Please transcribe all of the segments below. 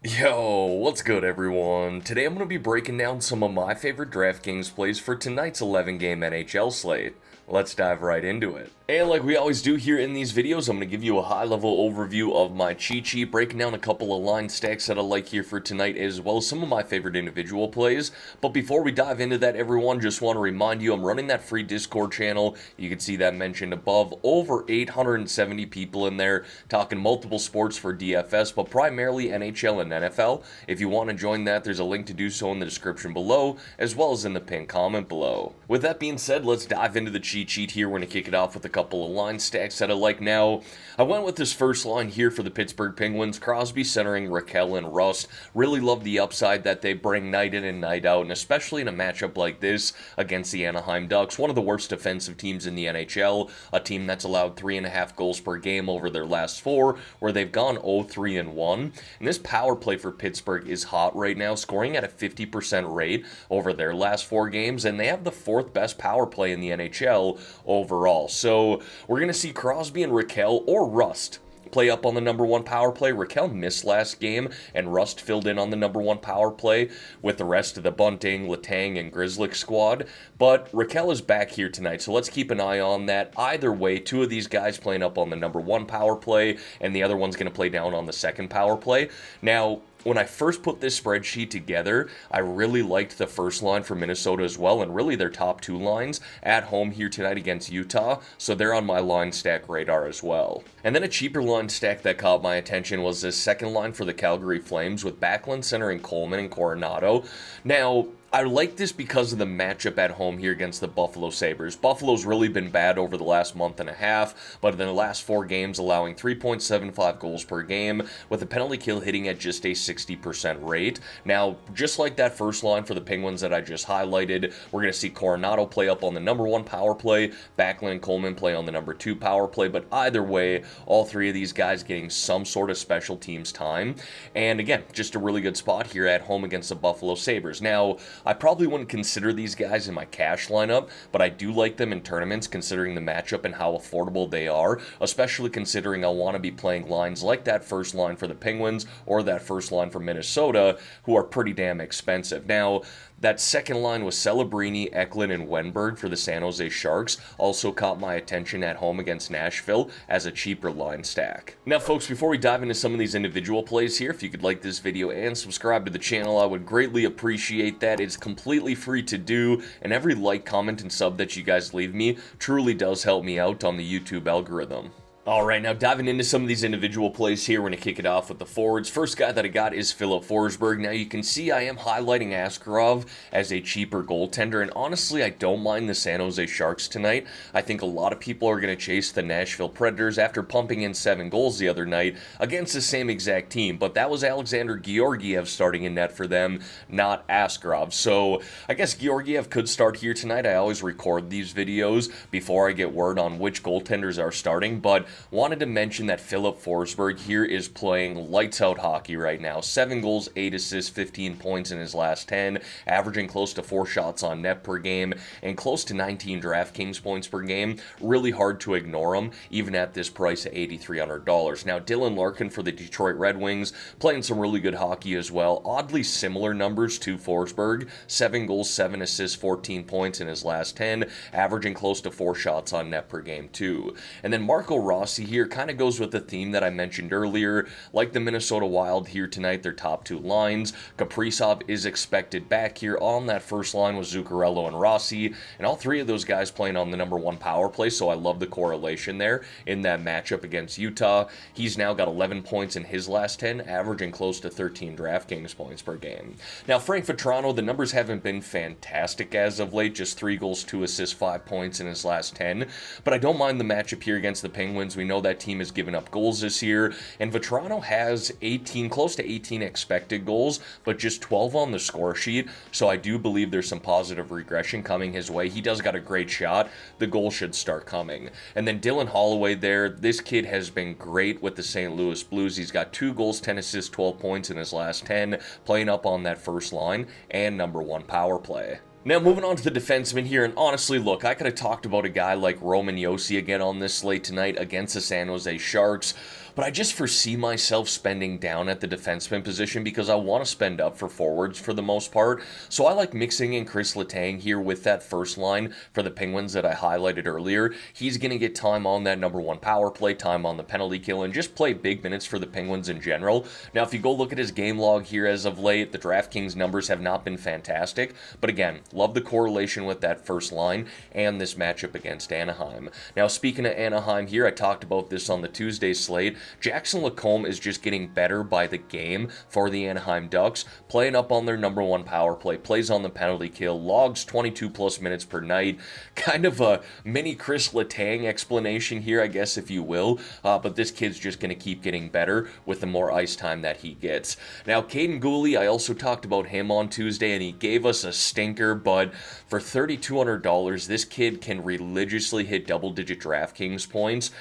Yo, what's good everyone? Today I'm going to be breaking down some of my favorite DraftKings plays for tonight's 11-game NHL slate. Let's dive right into it. And like we always do here in these videos, I'm going to give you a high-level overview of my cheat sheet, breaking down a couple of line stacks that I like here for tonight, as well as some of my favorite individual plays. But before we dive into that, everyone, just want to remind you I'm running that free Discord channel. You can see that mentioned above. Over 870 people in there talking multiple sports for DFS, but primarily NHL and NFL. If you want to join that, there's a link to do so in the description below, as well as in the pinned comment below. With that being said, let's dive into the cheat sheet here. We're going to kick it off with a couple of line stacks that I like now. I went with this first line here for the Pittsburgh Penguins, Crosby centering Raquel and Rust. Really love the upside that they bring night in and night out, and especially in a matchup like this against the Anaheim Ducks, one of the worst defensive teams in the NHL, a team that's allowed 3.5 goals per game over their last four, where they've gone 0-3-1. And this power play for Pittsburgh is hot right now, scoring at a 50% rate over their last four games, and they have the fourth best power play in the NHL overall. So we're going to see Crosby and Raquel or Rust play up on the number one power play. Raquel missed last game, and Rust filled in on the number one power play with the rest of the Bunting, Letang, and Grizzlick squad. But Raquel is back here tonight, so let's keep an eye on that. Either way, two of these guys playing up on the number one power play, and the other one's going to play down on the second power play. Now, when I first put this spreadsheet together, I really liked the first line for Minnesota as well, and really their top two lines at home here tonight against Utah, so they're on my line stack radar as well. And then a cheaper line stack that caught my attention was this second line for the Calgary Flames with Backlund centering Coleman and Coronado. Now, I like this because of the matchup at home here against the Buffalo Sabres. Buffalo's really been bad over the last month and a half, but in the last four games allowing 3.75 goals per game, with the penalty kill hitting at just a 60% rate. Now, just like that first line for the Penguins that I just highlighted, we're going to see Coronado play up on the number one power play, Backlund and Coleman play on the number two power play, but either way, all three of these guys getting some sort of special teams time. And again, just a really good spot here at home against the Buffalo Sabres. Now, I probably wouldn't consider these guys in my cash lineup, but I do like them in tournaments considering the matchup and how affordable they are, especially considering I'll want to be playing lines like that first line for the Penguins or that first line for Minnesota, who are pretty damn expensive. Now, that second line was Celebrini, Eklund, and Wenberg for the San Jose Sharks also caught my attention at home against Nashville as a cheaper line stack. Now, folks, before we dive into some of these individual plays here, if you could like this video and subscribe to the channel, I would greatly appreciate that. It's completely free to do, and every like, comment, and sub that you guys leave me truly does help me out on the YouTube algorithm. Alright, now diving into some of these individual plays here, we're going to kick it off with the forwards. First guy that I got is Filip Forsberg. Now you can see I am highlighting Askarov as a cheaper goaltender, and honestly I don't mind the San Jose Sharks tonight. I think a lot of people are going to chase the Nashville Predators after pumping in 7 goals the other night against the same exact team, but that was Alexander Georgiev starting in net for them, not Askarov. So I guess Georgiev could start here tonight. I always record these videos before I get word on which goaltenders are starting, but wanted to mention that Filip Forsberg here is playing lights out hockey right now. 7 goals, 8 assists, 15 points in his last 10, averaging close to 4 shots on net per game, and close to 19 DraftKings points per game. Really hard to ignore him, even at this price of $8,300. Now, Dylan Larkin for the Detroit Red Wings, playing some really good hockey as well. Oddly similar numbers to Forsberg. 7 goals, 7 assists, 14 points in his last 10, averaging close to 4 shots on net per game too. And then Marco Rossi here kind of goes with the theme that I mentioned earlier. Like the Minnesota Wild here tonight, their top two lines. Kaprizov is expected back here on that first line with Zuccarello and Rossi, and all three of those guys playing on the number one power play, so I love the correlation there in that matchup against Utah. He's now got 11 points in his last 10, averaging close to 13 DraftKings points per game. Now, Frank Vatrano, the numbers haven't been fantastic as of late, just 3 goals, 2 assists, 5 points in his last 10, but I don't mind the matchup here against the Penguins. We know that team has given up goals this year, and Vatrano has 18, close to 18 expected goals, but just 12 on the score sheet, so I do believe there's some positive regression coming his way. He does got a great shot. The goal should start coming. And then Dylan Holloway there, this kid has been great with the St. Louis Blues. He's got 2 goals, 10 assists, 12 points in his last 10, playing up on that first line and number one power play. Now, moving on to the defensemen here, and honestly, look, I could have talked about a guy like Roman Josi again on this slate tonight against the San Jose Sharks. but I just foresee myself spending down at the defenseman position because I want to spend up for forwards for the most part. So I like mixing in Chris Letang here with that first line for the Penguins that I highlighted earlier. He's going to get time on that number one power play, time on the penalty kill, and just play big minutes for the Penguins in general. Now, if you go look at his game log here as of late, the DraftKings numbers have not been fantastic, but again, love the correlation with that first line and this matchup against Anaheim. Now, speaking of Anaheim here, I talked about this on the Tuesday slate. Jackson LaCombe is just getting better by the game for the Anaheim Ducks, playing up on their number one power play, plays on the penalty kill, logs 22 plus minutes per night. Kind of a mini Chris Letang explanation here, I guess, if you will, but this kid's just going to keep getting better with the more ice time that he gets. Now, Caden Gooley, I also talked about him on Tuesday, and he gave us a stinker, but for $3,200, this kid can religiously hit double-digit DraftKings points.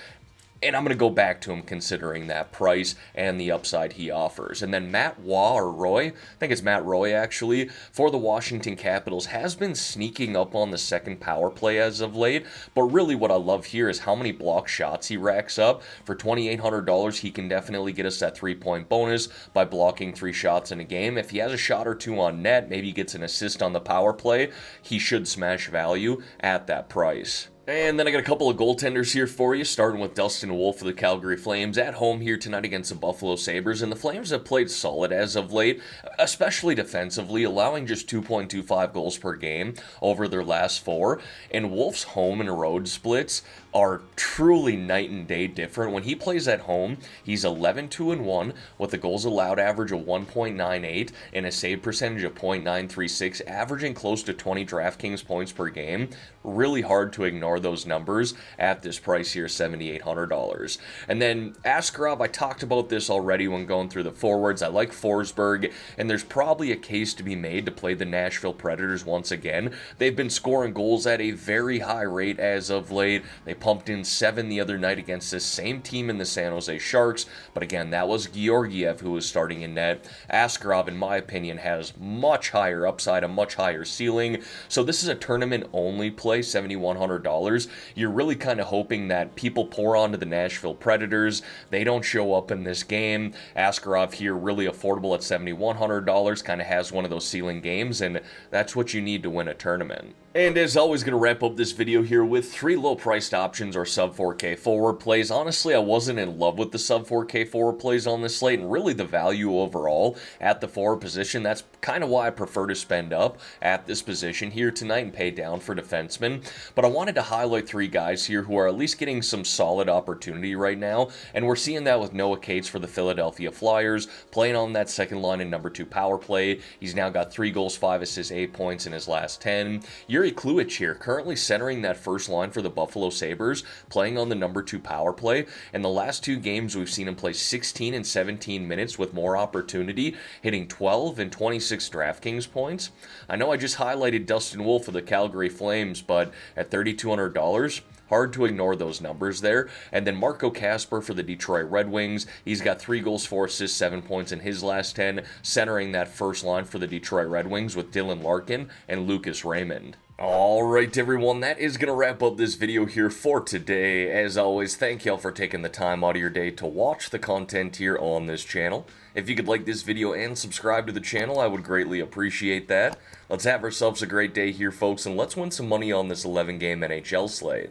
And I'm going to go back to him considering that price and the upside he offers. And then Matt Roy, I think it's Matt Roy actually, for the Washington Capitals, has been sneaking up on the second power play as of late. But really what I love here is how many block shots he racks up. For $2,800, he can definitely get us that 3-point bonus by blocking 3 shots in a game. If he has a shot or 2 on net, maybe he gets an assist on the power play, he should smash value at that price. And then I got a couple of goaltenders here for you, starting with Dustin Wolf for the Calgary Flames at home here tonight against the Buffalo Sabres. And the Flames have played solid as of late, especially defensively, allowing just 2.25 goals per game over their last 4. And Wolf's home and road splits are truly night and day different. When he plays at home, he's 11-2-1 with a goals allowed average of 1.98 and a save percentage of .936, averaging close to 20 DraftKings points per game. Really hard to ignore those numbers at this price here, $7,800. And then Askarov, I talked about this already when going through the forwards. I like Forsberg, and there's probably a case to be made to play the Nashville Predators once again. They've been scoring goals at a very high rate as of late. They pumped in 7 the other night against this same team in the San Jose Sharks, but again, that was Georgiev who was starting in net. Askarov, in my opinion, has much higher upside, a much higher ceiling, so this is a tournament-only play, $7,100. You're really kind of hoping that people pour onto the Nashville Predators. They don't show up in this game. Askarov here really affordable at $7,100, kind of has one of those ceiling games, and that's what you need to win a tournament. And as always, going to wrap up this video here with 3 low-priced options or sub-4K forward plays. Honestly, I wasn't in love with the sub-4K forward plays on this slate, and really the value overall at the forward position. That's kind of why I prefer to spend up at this position here tonight and pay down for defensemen. But I wanted to highlight 3 guys here who are at least getting some solid opportunity right now, and we're seeing that with Noah Cates for the Philadelphia Flyers, playing on that second line in number 2 power play. He's now got 3 goals, 5 assists, 8 points in his last 10. Yuri Kluich here, currently centering that first line for the Buffalo Sabres, playing on the number 2 power play. In the last 2 games, we've seen him play 16 and 17 minutes with more opportunity, hitting 12 and 26 DraftKings points. I know I just highlighted Dustin Wolf of the Calgary Flames, but at $3,200, hard to ignore those numbers there. And then Marco Kasper for the Detroit Red Wings. He's got 3 goals, 4 assists, 7 points in his last 10, centering that first line for the Detroit Red Wings with Dylan Larkin and Lucas Raymond. Alright everyone, that is going to wrap up this video here for today. As always, thank y'all for taking the time out of your day to watch the content here on this channel. If you could like this video and subscribe to the channel, I would greatly appreciate that. Let's have ourselves a great day here, folks, and let's win some money on this 11-game NHL slate.